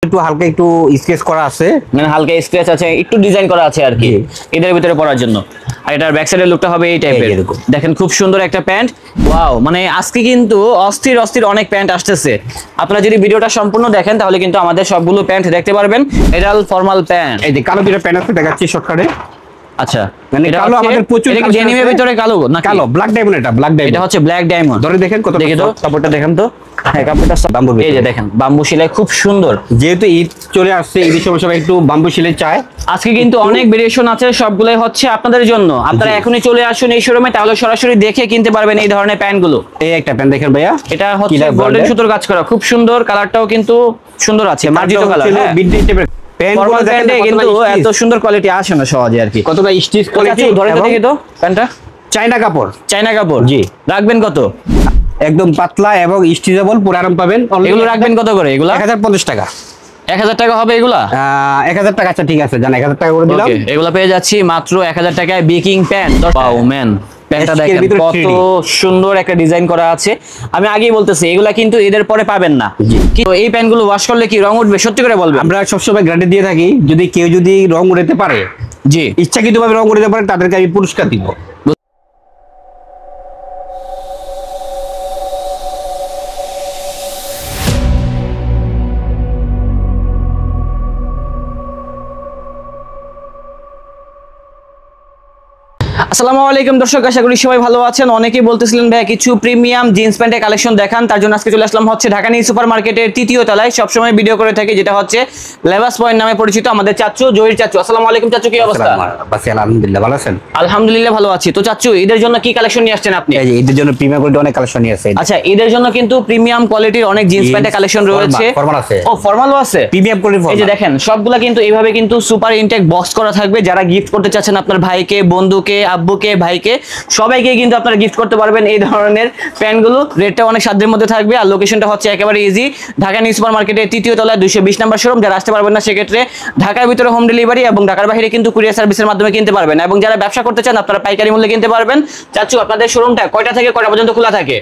একটু হালকা একটু স্কেচ করা আছে, মানে হালকা স্ক্র্যাচ আছে, একটু ডিজাইন করা আছে আর কি এদের ভিতরে পরার জন্য। আর এটার ব্যাক সাইডের লুকটা হবে এই টাইপের। দেখেন খুব সুন্দর একটা প্যান্ট। ওয়াও, মানে আজকে কিন্তু অস্থির অস্থির অনেক প্যান্ট আসতেছে। আপনারা যদি ভিডিওটা সম্পূর্ণ দেখেন তাহলে কিন্তু আমাদের সবগুলো প্যান্ট দেখতে পারবেন। এটা ফর্মাল প্যান্ট। এই যে কালো দুটো প্যান্ট আছে দেখাচ্ছি শর্টকাটে। আচ্ছা, মানে কালো আমাদের প্রচুর এটা কি ডেনিমের ভিতরে কালো না? কালো ব্ল্যাক ডায়মন্ড, এটা ব্ল্যাক ডায়মন্ড, এটা হচ্ছে ব্ল্যাক ডায়মন্ড। ধরে দেখেন কত, দেখে তো কাপড়টা দেখেন তো। হ্যাঁ, কাপড়টা বাম্বু, এই যে দেখেন বাম্বু সেলাই খুব সুন্দর। যেহেতু ঈদ চলে আসছে, ঈদের সময় সবাই একটু বাম্বু সেলাই চায়। আজকে কিন্তু অনেক ভেরিয়েশন আছে, সবগুলাই হচ্ছে আপনাদের জন্য। আপনারা এখনই চলে আসুন এই শোরুমে, তাহলে সরাসরি দেখে কিনতে পারবেন এই ধরনের প্যান্ট গুলো। এই একটা প্যান্ট দেখেন ভাইয়া, এটা হচ্ছে গোল্ডেন সুতোর কাজ করা, খুব সুন্দর। কালারটাও কিন্তু সুন্দর আছে, মার্জিত কালার। বিদ্যুৎ টাইপের ফরমাল প্যান্টে কিন্তু এত সুন্দর কোয়ালিটি আসে না সহজে আর কি। কতটা স্টিচ কোয়ালিটি, ধরে দেখি তো প্যান্টটা। চায়না কাপড়, চায়না কাপড়। জি। রাখবেন কত? একদম পাতলা এবং স্ট্রেচেবল, পুরো আরাম পাবেন। এগুলো রাখবেন কত করে? এগুলো 1050 টাকা। 1000 টাকা হবে এগুলা? 1000 টাকা। আচ্ছা ঠিক আছে, জান 1000 টাকা করে দিলাম। এগুলা পেয়ে যাচ্ছি মাত্র 1000 টাকায়। Baking pant. ওয়াও ম্যান, প্যান্টটা দেখেন কত সুন্দর একটা ডিজাইন করা আছে। আমি আগেই বলতেছি এগুলা কিন্তু এদের পরে পাবেন না। কিন্তু এই প্যান্টগুলো ওয়াশ করলে কি রং উঠবে? সত্যি করে বলবেন। আমরা সবসময় গ্যারান্টি দিয়ে থাকি, যদি কেউ রং উড়াতে পারে, জি, ইচ্ছাকৃতভাবে রং উড়াতে পারে, তাদেরকে আমি পুরস্কার দিব। আসসালামু আলাইকুম দর্শক, আশা করি সবাই ভালো আছেন। অনেকেই বলতেছিলেন ভাই কিছু প্রিমিয়াম জিন্স প্যান্টের কালেকশন দেখান, তার জন্য আজকে চলে আসলাম হচ্ছে ঢাকা নিউ সুপার মার্কেটের 3য় তলায়। সবসময় ভিডিও করে থাকি, যেটা হচ্ছে লেভাস পয়েন্ট নামে পরিচিত। আমাদের চাচু, জহির চাচু। আসসালামু আলাইকুম চাচু, কি অবস্থা? আলহামদুলিল্লাহ, ভালো আছেন? আলহামদুলিল্লাহ ভালো আছি। তো চাচু, ঈদের জন্য কি কালেকশন নিয়ে আসছেন আপনি? ঈদের জন্য প্রিমিয়াম কোয়ালিটি অনেক কালেকশন নিয়ে আসছে। আচ্ছা, ঈদের জন্য কিন্তু প্রিমিয়াম কোয়ালিটির অনেক জিন্স প্যান্টের কালেকশন রয়েছে। ফর্মাল আছে। ও, ফর্মালও আছে, প্রিমিয়াম কোয়ালিটি। এই যে দেখেন সবগুলা কিন্তু এইভাবে কিন্তু সুপার ইনটেক বক্স করা থাকবে। যারা গিফট করতে চাচ্ছেন আপনার ভাইকে, বন্ধুকে, আব্বুকে, ভাইকে, সবাইকে কিন্তু আপনারা গিফট করতে পারবেন এই ধরনের প্যান্টগুলো। রেটটা অনেক সাধ্যের মধ্যে থাকবে। আর লোকেশনটা হচ্ছে একেবারে ইজি, ঢাকা নিউ সুপার মার্কেটের 3য় তলায় 220 নম্বর শোরুম। যারা আসতে পারবেন না সেক্ষেত্রে ঢাকার ভিতরে হোম ডেলিভারি এবং ঢাকার বাইরে কিন্তু কুরিয়ার সার্ভিসের মাধ্যমে কিনতে পারবেন। এবং যারা ব্যবসা করতে চান আপনারা পাইকারি মূল্যে কিনতে পারবেন। চাচু, আপনাদের শোরুমটা কয়টা থেকে কয়টা পর্যন্ত খোলা থাকে?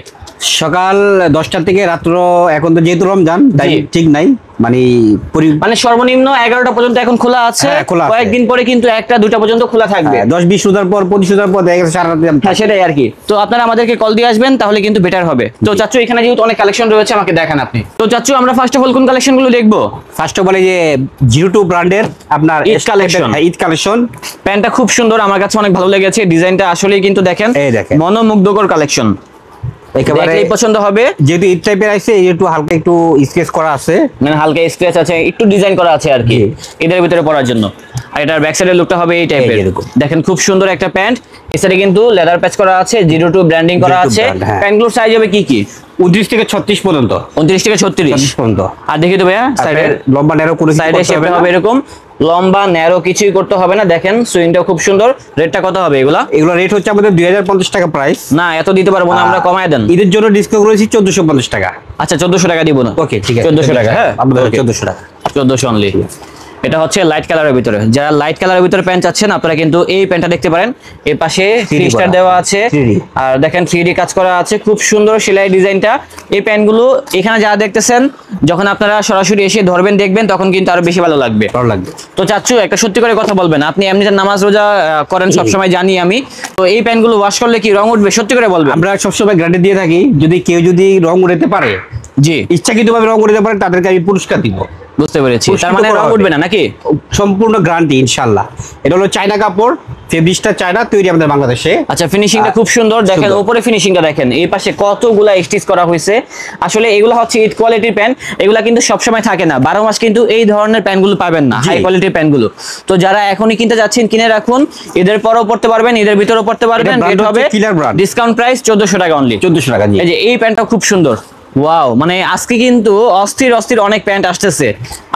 সকাল 10টা থেকে রাত্র, এখন তো যেহেতু রমজান তাই ঠিক নাই, মানে সর্বনিম্ন 11টা পর্যন্ত এখন খোলা আছে। কয়েকদিন পরে কিন্তু 1টা 2টা পর্যন্ত খোলা থাকবে। 10-20 রোজার পর, 25 রোজার পর দেখা গেছে সারা রাত। হ্যাঁ, সেটাই আর কি। তো আপনারা আমাদেরকে কল দিয়ে আসবেন, তাহলে কিন্তু বেটার হবে। তো চাচু, এখানে যেহেতু অনেক কালেকশন রয়েছে, আমাকে দেখান আপনি। তো চাচু, আমরা ফার্স্ট অফ অল কোন কালেকশনগুলো দেখবো? ফার্স্ট অফ অল এই যে 02 ব্র্যান্ডের আপনার ঈদ কালেকশন। ঈদ কালেকশন প্যান্টটা খুব সুন্দর, আমার কাছে অনেক ভালো লেগেছে। ডিজাইনটা আসলেই কিন্তু দেখেন মনোমুগ্ধকর কালেকশন, একেবারে পছন্দ হবে। যেহেতু ঈদ টাইপের আছে, একটু হালকা একটু স্কেচ করা আছে, মানে হালকা স্ক্র্যাচ আছে, একটু ডিজাইন করা আছে আর কি এদের ভিতরে পরার জন্য। আর এটার ব্যাক সাইডের লুকটা হবে এই টাইপের। দেখেন খুব সুন্দর একটা প্যান্ট। এই সাইডে কিন্তু লেদার প্যাচ করা আছে, 02 ব্র্যান্ডিং করা আছে। প্যান্টগুলোর সাইজ হবে কি কি? 29 থেকে 36 পর্যন্ত। 29 থেকে 36 পর্যন্ত। আর দেখি তো ভাইয়া, সাইডের লম্বা ন্যারো করে সাইডে শেপটা হবে এরকম, লম্বা ন্যারো কিছুই করতে হবে না। দেখেন সুইংটাও খুব সুন্দর। রেটটা কত হবে এগুলা? এগুলো রেট হচ্ছে আমাদের 2050 টাকা প্রাইস। না, এত দিতে পারবো না আমরা, কমায় দেন। ঈদের জন্য ডিসকাউন্ট করেছি 1450 টাকা। আচ্ছা, 1400 টাকা দিব না। ওকে, ঠিক আছে, 1400 টাকা। হ্যাঁ, আমাদের 1400 টাকা, 1400 অনলি। এটা হচ্ছে লাইট কালারের ভিতরে। যারা লাইট কালারের ভিতরে প্যান্ট চাচ্ছেন আপনারা কিন্তু এই প্যান্টটা দেখতে পারেন। এর পাশে 3 স্টার দেওয়া আছে, আর দেখেন 3D কাজ করা আছে, খুব সুন্দর সেলাই ডিজাইনটা। এই প্যান্টগুলো এখানে যারা দেখতেছেন, যখন আপনারা সরাসরি এসে ধরবেন দেখবেন, তখন কিন্তু আরো বেশি ভালো লাগবে। তো চাচ্ছু, একটা সত্যি করে কথা বলবেন, আপনি এমনিতে নামাজ রোজা করেন সবসময় জানি আমি, তো এই প্যান্টগুলো ওয়াশ করলে কি রং উঠবে? সত্যি করে বলবেন। আমরা সবসময় গ্যারান্টি দিয়ে থাকি, যদি কেউ রং উড়াতে পারে, জি, ইচ্ছাকৃতভাবে রং উড়াতে পারে, তাদেরকে আমি পুরস্কার দিব। বুঝতে পেরেছি, তার মানে রং উঠবে না নাকি? সম্পূর্ণ গ্যারান্টি ইনশাআল্লাহ। এটা হলো চায়না কাপড়, ফেব্রিকটা চায়না, তৈরি আমাদের বাংলাদেশে। আচ্ছা, ফিনিশিংটা খুব সুন্দর। দেখেন উপরে ফিনিশিংটা দেখেন, এই পাশে কতগুলা স্টিচ করা হয়েছে। আসলে এগুলো হচ্ছে ঈদ কোয়ালিটির প্যান্ট। এগুলা কিন্তু সবসময় থাকে না, 12 মাস কিন্তু এই ধরনের প্যান্টগুলো পাবেন না, হাই কোয়ালিটির প্যান্টগুলো। তো যারা এখনই কিনতে যাচ্ছেন, কিনে রাখুন, ঈদের পরেও পড়তে পারবেন, ঈদের ভিতরেও পড়তে পারবেন। রেট হবে ডিসকাউন্ট প্রাইস 1400 টাকা অনলি। 1400 টাকা। এই যে এই প্যান্টটা খুব সুন্দর। ওয়াও, মানে আজকে কিন্তু অস্থির অস্থির অনেক প্যান্ট আসতেছে।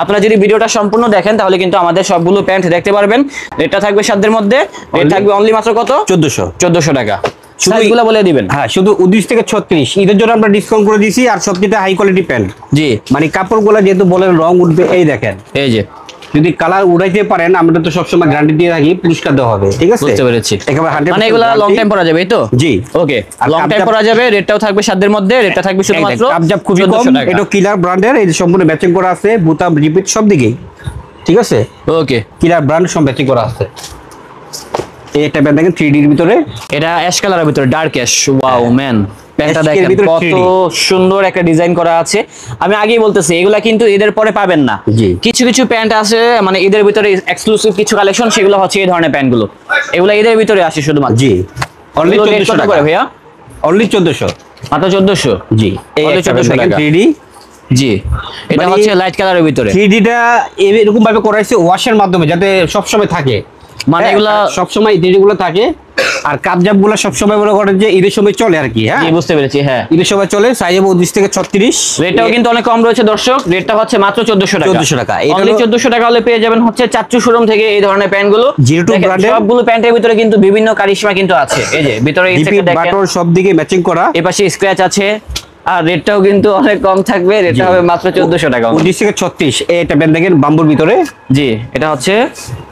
আপনারা যদি ভিডিওটা সম্পূর্ণ দেখেন তাহলে কিন্তু আমাদের সবগুলো প্যান্ট দেখতে পারবেন। রেটটা থাকবে সাধ্যের মধ্যে। রেট থাকবে অনলি মাত্র কত? 1400 টাকা। সাইজগুলো বলে দিবেন। হ্যাঁ, শুধু 29 থেকে 36 ঈদের জন্য আমরা ডিসকাউন্ট করে দিয়েছি। আর সবচেয়ে হাই কোয়ালিটি প্যান্ট, জি, মানে কাপড়গুলো যেহেতু বলেন রং উঠবে, এই দেখেন, এই যে যদি কালার উড়াইতে পারেন আমরা তো সবসময় গ্যারান্টি দিয়ে থাকি, পুরস্কার দেওয়া হবে, ঠিক আছে? বুঝতে পেরেছি। একেবারে 100% মানে এগুলা লং টাইম পরা যাবে এই তো? জি। ওকে, আর লং টাইম কাপজাপ- পরা যাবে, রেটটাও থাকবে সাধ্যের মধ্যে, রেটটা থাকবে শুধুমাত্র কাপজাপ খুবই কম, 1400 টাকা। এটা কিলার ব্র্যান্ডের, এই যে সম্পূর্ণ ম্যাচিং করা আছে, বুতাম রিপিট সব দিকেই, ঠিক আছে? ওকে, কিলার ব্র্যান্ড সব ম্যাচিং করা আছে। এটা প্যান্ট দেখেন 3D এর ভিতরে, এটা অ্যাশ কালারের ভিতরে, ডার্ক অ্যাশ। ওয়াও ম্যান, প্যান্টটা Ash এর দেখেন ভিতরে কত 3D সুন্দর একটা ডিজাইন করা আছে। আমি আগেই বলতেছি এগুলা কিন্তু ঈদের পরে পাবেন না। জি। কিছু কিছু প্যান্ট আছে মানে ঈদের ভিতরে এক্সক্লুসিভ কিছু কালেকশন, সেগুলো হচ্ছে এই ধরনের প্যান্টগুলো, এগুলা ঈদের ভিতরে আসে শুধুমাত্র। জি, অনলি এগুলো rate 1400 কত টাকা করে ভাইয়া? অনলি 1400। মাত্র 1400? জি, এই Only 1400 টাকা। 3D জি, এটা মানে হচ্ছে লাইট কালারের ভিতরে। 3D টা এরকম ভাবে করা হয়েছে ওয়াশের মাধ্যমে, যাতে সব সময় থাকে, মানে এগুলা সব সময় 3D গুলো থাকে। আর কাপজাপ গুলো সব সময় মনে করেন যে ঈদের সময় চলে আর কি, হ্যাঁ জি, বুঝতে পেরেছি। হ্যাঁ, ঈদের সময় চলে, সাইজ 29 থেকে 36। রেটটাও কিন্তু অনেক কম রয়েছে দর্শক, রেটটা হচ্ছে মাত্র 1400 টাকা। 1400 টাকা। এটা অনলি হলো- 1400 টাকা হলে পেয়ে যাবেন হচ্ছে চাচ্চু শোরুম থেকে এই ধরনের প্যান্টগুলো। Zero two দেখেন, brand-এর। সবগুলো প্যান্টের ভিতরে কিন্তু বিভিন্ন কারিশমা কিন্তু আছে। এই যে ভিতরে এই ডিপি থেকে দেখেন, বাটন সব দিকে ম্যাচিং করা, এই পাশে স্ক্র্যাচ আছে, আর রেটটাও কিন্তু অনেক কম থাকবে, রেটটা জি। হবে মাত্র 1400 টাকা। 29 থেকে 36। এটা প্যান্ট দেখেন বাম্বুর ভিতরে, জি, এটা হচ্ছে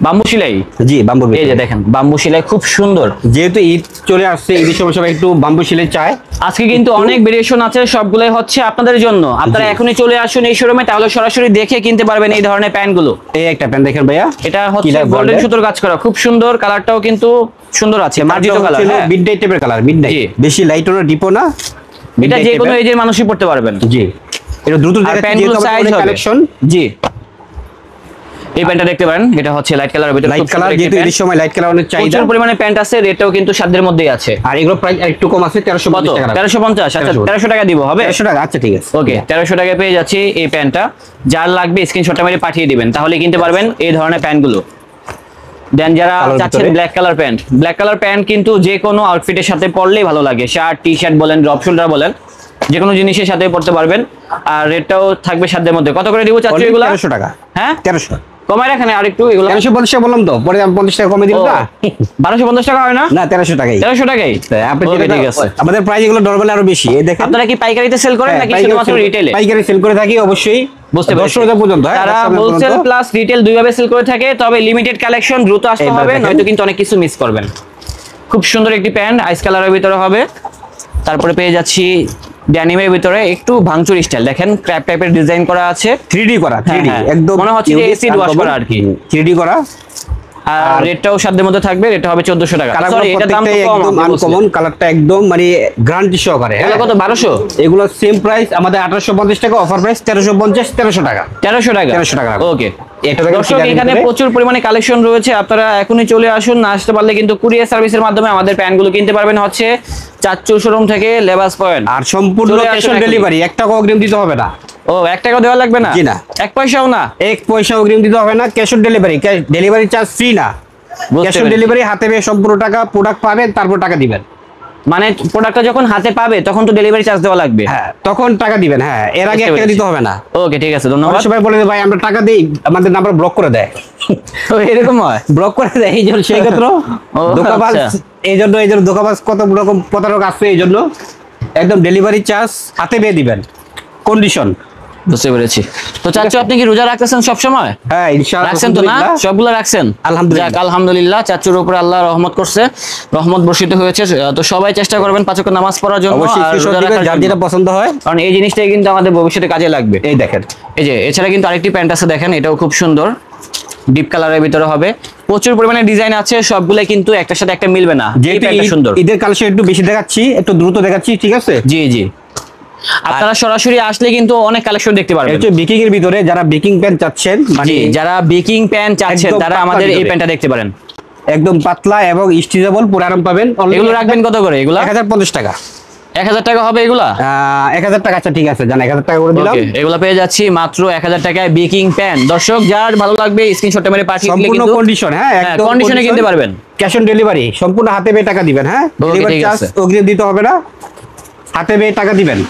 বাম্বু সেলাই। জি বাম্বুর এই যে ভিতরে। দেখেন বাম্বু সেলাই খুব সুন্দর। যেহেতু ঈদ চলে আসছে, ঈদের সময় সবাই একটু বাম্বু সেলাই চায়। আজকে কিন্তু অনেক ভেরিয়েশন আছে, সবগুলোই হচ্ছে আপনাদের জন্য। আপনারা এখনই চলে আসুন এই শোরুমে, তাহলে সরাসরি দেখে কিনতে পারবেন এই ধরনের প্যান্টগুলো। এই একটা প্যান্ট দেখেন ভাইয়া, এটা হচ্ছে Killer গোল্ডেন brand-এর। সুতোর কাজ করা, খুব সুন্দর, কালারটাও কিন্তু সুন্দর আছে, মার্জিত কালার। হ্যাঁ, মিডনাইট টাইপের কালার, মিডনাইট, জি। বেশি লাইটও না ডিপও না, এটা midnight যে কোনো type-এর। এজের মানুষই পড়তে পারবেন। জি, এটা দ্রুত আর দেখাচ্ছি, প্যান্টগুলো যেহেতু সাইজ আমাদের হবে কালেকশন জি। এই প্যান্টটা দেখতে পারেন, এটা হচ্ছে লাইট কালারের ভিতরে, লাইট খুব কালার, সুন্দর একটি যেহেতু প্যান্ট। ঈদের সময় লাইট কালার অনেক চাহিদা। প্রচুর পরিমাণে প্যান্ট আছে, রেটটাও কিন্তু সাধ্যের মধ্যেই আছে। আর এগুলো প্রাইস একটু কম আছে, 1350 কত? টাকা। 1350? আচ্ছা, 1300 টাকা দিব হবে? 1300 টাকা, আচ্ছা ঠিক আছে। ওকে, 1300 টাকায় পেয়ে যাচ্ছি এই প্যান্টটা। যার লাগবে স্ক্রিনশটটা মেরে পাঠিয়ে দিবেন, তাহলে কিনতে পারবেন এই ধরনের প্যান্টগুলো। দেন যারা কালোর চাচ্ছেন ভিতরে? Black colour pant, black colour pant কিন্তু যে কোনো আউটফিটের সাথে পরলেই ভালো লাগে, শার্ট টি শার্ট বলেন, ড্রপ শোল্ডার বলেন, যে কোনো জিনিসের সাথে পরতে পারবেন। আর রেটটাও থাকবে সাধ্যের মধ্যে। কত করে দিব চাচ্ছি Only এগুলো? 1300 টাকা। হ্যাঁ, 1300। কমায় রাখেন আর একটু এগুলো। 1350 টাকা বললাম তো, পরে আমি 50 টাকা কমে দিলাম না। 1250 টাকা হয় না? না, 1300 টাকাই। 1300 টাকাই? আপনি Okay, যেটা- ঠিক আছে। আমাদের প্রাইস এগুলো নরমালি আরো বেশি, এই দেখেন। আপনারা কি পাইকারিতে সেল করেন হ্যাঁ, নাকি পাইকারি শুধুমাত্র sell- রিটেলে? পাইকারি সেল করে থাকি অবশ্যই, বুঝতে পেরেছি। 10,000 পর্যন্ত, হ্যাঁ, তারা 10,000 হোলসেল পর্যন্ত। প্লাস রিটেল দুইভাবে সেল করে থাকে, তবে লিমিটেড কালেকশন দ্রুত আসতে এইবার হবে, দেখেন। নয়তো কিন্তু অনেক কিছু মিস করবেন। খুব সুন্দর একটি প্যান্ট, আইস কালারের ভিতরে হবে। তারপরে পেয়ে যাচ্ছি ড্যানিমের ভিতরে একটু ভাঙচুর স্টাইল, দেখেন ক্র্যাপ টাইপের ডিজাইন করা আছে। 3D করা, 3D হ্যাঁ, একদম মনে হচ্ছে যে unique, acid wash uncommon। করা আর কি। 3D করা, আর রেটটাও সাধ্যের মধ্যে থাকবে, এটা হবে 1400 টাকা। কালারগুলো সরি, এটা দাম তো প্রত্যেকটাই কম, একদম আপনি বলছিলেন। আনকমন, কালারটা একদম মানে গ্যারান্টি সহকারে, হ্যাঁ। এগুলো কত? 1200? এগুলো সেম প্রাইস আমাদের 1850 টাকা, অফার প্রাইস 1350, 1300 টাকা। 1300 টাকা? 1300 টাকা। ওকে। এটা দেখেন দর্শক, কিলারের এখানে ভিতরে। প্রচুর পরিমাণে কালেকশন রয়েছে, আপনারা এখনই চলে আসুন। না আসতে পারলে কিন্তু কুরিয়ার সার্ভিসের মাধ্যমে আমাদের প্যান্টগুলো কিনতে পারবেন হচ্ছে চাচ্চু শোরুম থেকে, লেবাস পয়েন্ট। আর সম্পূর্ণ চলে ক্যাশ আসুন অন এখনই। ডেলিভারি, 1 টাকা অগ্রিম দিতে হবে না। ও, 1 টাকা দেওয়া লাগবে না? জি না। 1 পয়সাও না? 1 পয়সা অগ্রিম দিতে হবে না, cash on delivery, delivery charge free না। বুঝতে ক্যাশ অন পেরেছি। ডেলিভারি, হাতে পেয়ে সম্পূর্ণ টাকা প্রোডাক্ট পাবেন, তারপর টাকা দিবেন। মানে প্রোডাক্টটা যখন হাতে পাবে তখন তো ডেলিভারি চার্জ দেওয়া লাগবে? হ্যাঁ, তখন টাকা দিবেন, হ্যাঁ, এর আগে বুঝতে 1 টাকা পেরেছি। দিতে হবে না। ওকে, ঠিক আছে, অনেক ধন্যবাদ। সময় বলে যে ভাই আমরা টাকা দেই, আমাদের নাম্বার ব্লক করে দেয়, তো এরকম হয়? ব্লক করে দেয়, এই জন্য সেই ক্ষেত্রে ও, ধোকাবাজ, আচ্ছা। এই জন্য ধোকাবাজ কত রকম প্রতারক আছে, এই জন্য একদম ডেলিভারি চার্জ হাতে পেয়ে দিবেন, কন্ডিশন। বুঝতে পেরেছি। তো চাচ্চু, আপনি কি রোজা রাখতেছেন সব সময়? হ্যাঁ, ইনশাআল্লাহ, রাখছেন তো না? আলহামদুলিল্লাহ। সবগুলো রাখছেন? আলহামদুলিল্লাহ। যাক, আলহামদুলিল্লাহ, চাচ্চুর উপরে আল্লাহ রহমত করছে, রহমত বর্ষিত হয়েছে। তো সবাই চেষ্টা করবেন 5 ওয়াক্ত নামাজ পড়ার জন্য অবশ্যই আর স্ক্রিনশট রোজা দিবেন, রাখার যার জন্য। যেটা পছন্দ হয়। কারণ এই জিনিসটাই কিন্তু আমাদের ভবিষ্যতে কাজে লাগবে। এই দেখেন, এই যে এছাড়া কিন্তু আরেকটি প্যান্ট আছে, দেখেন, এটাও খুব সুন্দর, ডিপ কালারের ভিতরে হবে। প্রচুর পরিমাণে ডিজাইন আছে, সবগুলো কিন্তু একটার সাথে একটা মিলবে না। এই যেহেতু প্যান্টটা সুন্দর। ঈদের কালেকশন একটু বেশি দেখাচ্ছি, একটু দ্রুত দেখাচ্ছি, ঠিক আছে? জি জি, আপনারা সরাসরি আসলে কিন্তু অনেক কালেকশন দেখতে পারবেন। এটা বেকিং এর ভিতরে, যারা বেকিং প্যান্ট চাচ্ছেন, মানে জি, যারা বেকিং প্যান্ট চাচ্ছেন একদম তারা পাতলা আমাদের এই ভিতরে। প্যান্টটা দেখতে পারেন। একদম পাতলা এবং স্ট্রেচেবল, পুরো আরাম পাবেন। এগুলো রাখবেন কত করে? এগুলা 1050 টাকা। 1000 টাকা হবে এগুলা? 1000 টাকা, আচ্ছা ঠিক আছে, জান 1000 টাকা করে দিলাম। ওকে, এগুলা পেয়ে যাচ্ছি মাত্র 1000 টাকায় বেকিং প্যান্ট। দর্শক, যার ভালো লাগবে স্ক্রিনশটটা মেরে পাঠিয়ে দিলে সম্পূর্ণ কিন্তু কন্ডিশন, হ্যাঁ, একদম কন্ডিশনে কিনতে পারবেন। ক্যাশ অন ডেলিভারি, সম্পূর্ণ হাতে পেয়ে টাকা দিবেন, হ্যাঁ, ডেলিভারি ঠিক চার্জ আছে। অগ্রিম দিতে হবে না, হাতে পেয়ে টাকা দিবেন।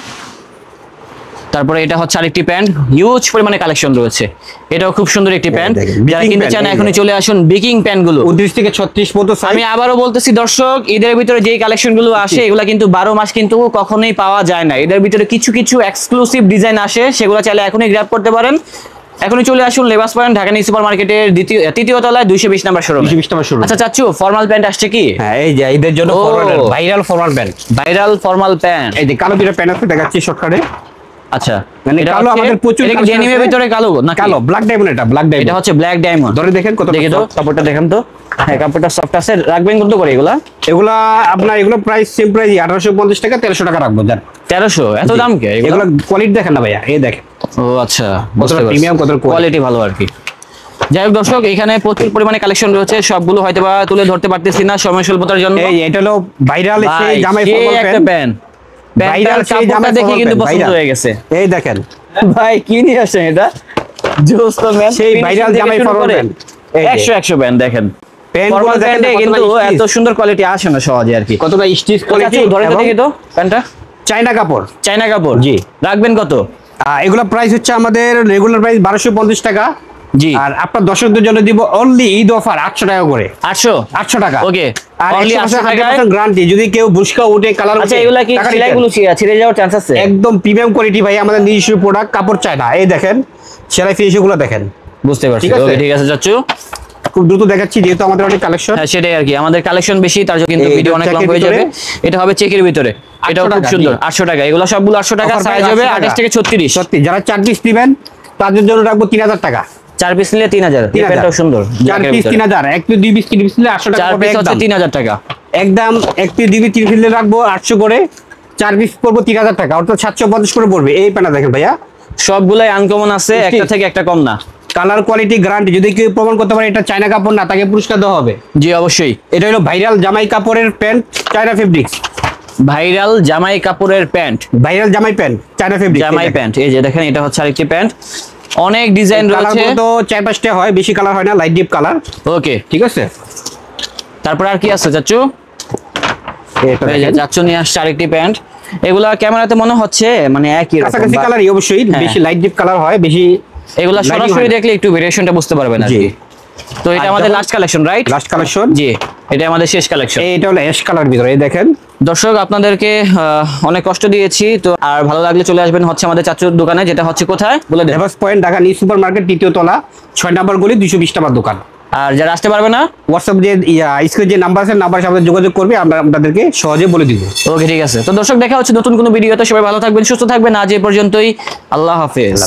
তারপরে এটা হচ্ছে আরেকটি প্যান্ট, হিউজ পরিমাণে কালেকশন রয়েছে। এটাও খুব সুন্দর একটি প্যান্ট, দেখেন, যারা baking কিনতে pant, চান এই এখনই যে। চলে আসুন বেকিং প্যান্ট গুলো। 29 থেকে 36 পর্যন্ত সাইজ। আমি আবারও বলতেছি দর্শক, ঈদের ভিতরে যেই কালেকশন গুলো আসে এগুলা কিন্তু 12 মাস কিন্তু কখনোই পাওয়া যায় না। এদের ভিতরে কিছু কিছু এক্সক্লুসিভ ডিজাইন আসে, সেগুলো চাইলে এখনই গ্র্যাব করতে পারেন। এখনই চলে আসুন লেবাস পয়েন্ট ঢাকা নিউ সুপার মার্কেটের তৃতীয় তলায় 220 নাম্বার শোরুম। 220 নম্বর শোরুম। আচ্ছা চাচ্ছু, ফর্মাল প্যান্ট আসছে কি? হ্যাঁ এই যে ঈদের জন্য ও। Viral formal pant. Viral formal pant. এই যে কালো দুটো প্যান্ট আছে দেখাচ্ছি শর্টকাটে। আচ্ছা মানে এটা কালো হচ্ছে- আমাদের প্রচুর এটা কি collection ডেনিমের আছে। ভিতরে কালো না কালো ব্ল্যাক ডায়মন্ড, এটা ব্ল্যাক এটা ডায়মন্ড। হচ্ছে ব্ল্যাক ডায়মন্ড। ধরে দেখেন কত দেখে তো কাপড়টা দেখেন তো। হ্যাঁ কাপড়টা সফট আছে। রাখবেন কত করে এগুলা? এগুলা আপনার এগুলো প্রাইস সেম প্রাইস 1850 টাকা 1300 টাকা রাখবো জান। 1300 এত দাম কে এগুলা? এগুলো কোয়ালিটি দেখেন না ভাইয়া, এই দেখেন ও আচ্ছা কতটা প্রিমিয়াম, কতটা quality। কোয়ালিটি ভালো আর কি। যাই হোক দর্শক, এখানে প্রচুর পরিমাণে কালেকশন রয়েছে, সবগুলো হয়তো বা তুলে ধরতে পারতেছি না সময় স্বল্পতার জন্য। এই এটা হলো ভাইরাল ভাই, সেই জামাই সেই ফরমাল একটা প্যান্ট। প্যান্ট ভাইরাল সেই কাপড়টা জামাই দেখে কিন্তু ফরমাল পছন্দ প্যান্ট, হয়ে গেছে। এই দেখেন ভাই কি নিয়ে আসছেন এটা? জোস তো ম্যান, সেই ভাইরাল জামাই ফরমাল প্যান্ট। এই যে 100 প্যান্ট দেখেন। প্যান্ট ফরমাল গুলো দেখেন প্যান্টে কতটা কিন্তু stitch। এত সুন্দর কোয়ালিটি আসে না সহজে আর কি। কতটা স্টিচ কোয়ালিটি আচ্ছা, ধরে তো দেখি তো প্যান্টটা। চায়না কাপড়। চাইনা কাপড়। জি। রাখবেন কত? এগুলো প্রাইস হচ্ছে আমাদের রেগুলার প্রাইস 1250 টাকা। জি। আর আপনার দর্শকদের জন্য দিব অনলি ঈদ অফার 800 টাকা করে। 800 টাকা। ওকে। আর অনলি 100% 800 টাকায়। গ্যারান্টি, যদি কেউ বুশকা উঠে কালার আচ্ছা এগুলা কি সেলাইগুলো ছিঁড়ে যাওয়ার চান্স আছে? একদম প্রিমিয়াম কোয়ালিটি ভাই, আমাদের নিজস্ব প্রোডাক্ট, কাপড় চায় না। এই দেখেন সেলাই ফিনিশিং গুলো দেখেন। বুঝতে পারছি। ঠিক আছে? ওকে ঠিক আছে চাচ্চু। খুব দ্রুত দেখাচ্ছি যেহেতু আমাদের অনেক কালেকশন। হ্যাঁ সেটাই আর কি, আমাদের কালেকশন বেশি তার জন্য কিন্তু এই ভিডিও অনেক লং চেকের হয়ে যাবে। ভিতরে। এটা হবে চেকের ভিতরে, এটাও 800 খুব টাকা, সুন্দর। জি। 800 টাকা এগুলো সবগুলো 800 টাকা। Offer সাইজ price হবে 800 28 থেকে 36। সত্যি যারা 4 পিস নেবেন তাদের জন্য রাখবো 3000 টাকা। 4 পিস নিলে 3000। এই 3000 প্যান্টটাও সুন্দর। 4 পিস 3000, 1 পিস 2 পিস 3 পিস নিলে 800 টাকা 4 পড়বে পিস হচ্ছে একদম। 3000 টাকা। একদম 1 পিস 2 পিস 3 পিস নিলে রাখবো 800 করে, 4 পিস পড়বো 3000 টাকা, অর্থাৎ 750 করে পড়বে। এই প্যান্টটা দেখেন ভাইয়া, সবগুলাই আনকমন আছে, ঠিক। একটা থেকে একটা কম না। কালার কোয়ালিটি গ্যারান্টি, যদি কেউ প্রমাণ করতে পারে এটা চায়না কাপড় না তাকে পুরস্কার দেওয়া হবে। জি অবশ্যই। এটা হলো ভাইরাল জামাই কাপড়ের প্যান্ট, চায়না ফেব্রিক্স। ভাইরাল জামাই কাপড়ের প্যান্ট। ভাইরাল জামাই প্যান্ট, চায়না ফেব্রিক্স। জামাই প্যান্ট, এই যে দেখেন এটা হচ্ছে আরেকটি প্যান্ট। অনেক ডিজাইন কালার রয়েছে। তো 4-5টা হয়, বেশি কালার হয় না, লাইট ডিপ কালার। ওকে ঠিক আছে, তারপর আর কি আছে চাচ্চু? এটা এই যে দেখেন। চাচ্চু নিয়ে আসছে আরেকটি প্যান্ট। এগুলা ক্যামেরাতে মনে হচ্ছে মানে একই রকম, কাছাকাছি but কালারই অবশ্যই, হ্যাঁ। বেশি লাইট ডিপ কালার হয়, বেশি এগুলা lighting সরাসরি হয় না। দেখলে একটু ভেরিয়েশনটা বুঝতে পারবেন আর জি। কি। তো এটা আর আমাদের যখন- last collection, right? Last collection. জি, এটা আমাদের শেষ কালেকশন। এটা হলো অ্যাশ কালার ভিতরে, এই দেখেন। দর্শক আপনাদেরকে অনেক কষ্ট দিয়েছি তো, আর ভালো লাগলে চলে আসবেন হচ্ছে আমাদের চাচুর দোকানে, যেটা হচ্ছে কোথায় বলে দেন। Lebas point, Dhaka new super market, 3য় তলা, 6 নম্বর গলি, 220 টাকার দোকান। আর যারা আসতে পারবে না, হোয়াটসঅ্যাপ যে স্ক্রিনে যে নাম্বার আছে, নাম্বার সাথে যোগাযোগ করবে, আমরা আপনাদেরকে সহজে বলে দিব। ওকে ঠিক আছে। তো দর্শক দেখা হচ্ছে নতুন কোনো ভিডিওতে। সবাই ভালো থাকবেন, সুস্থ থাকবেন। আজ এই পর্যন্তই, আল্লাহ হাফেজ।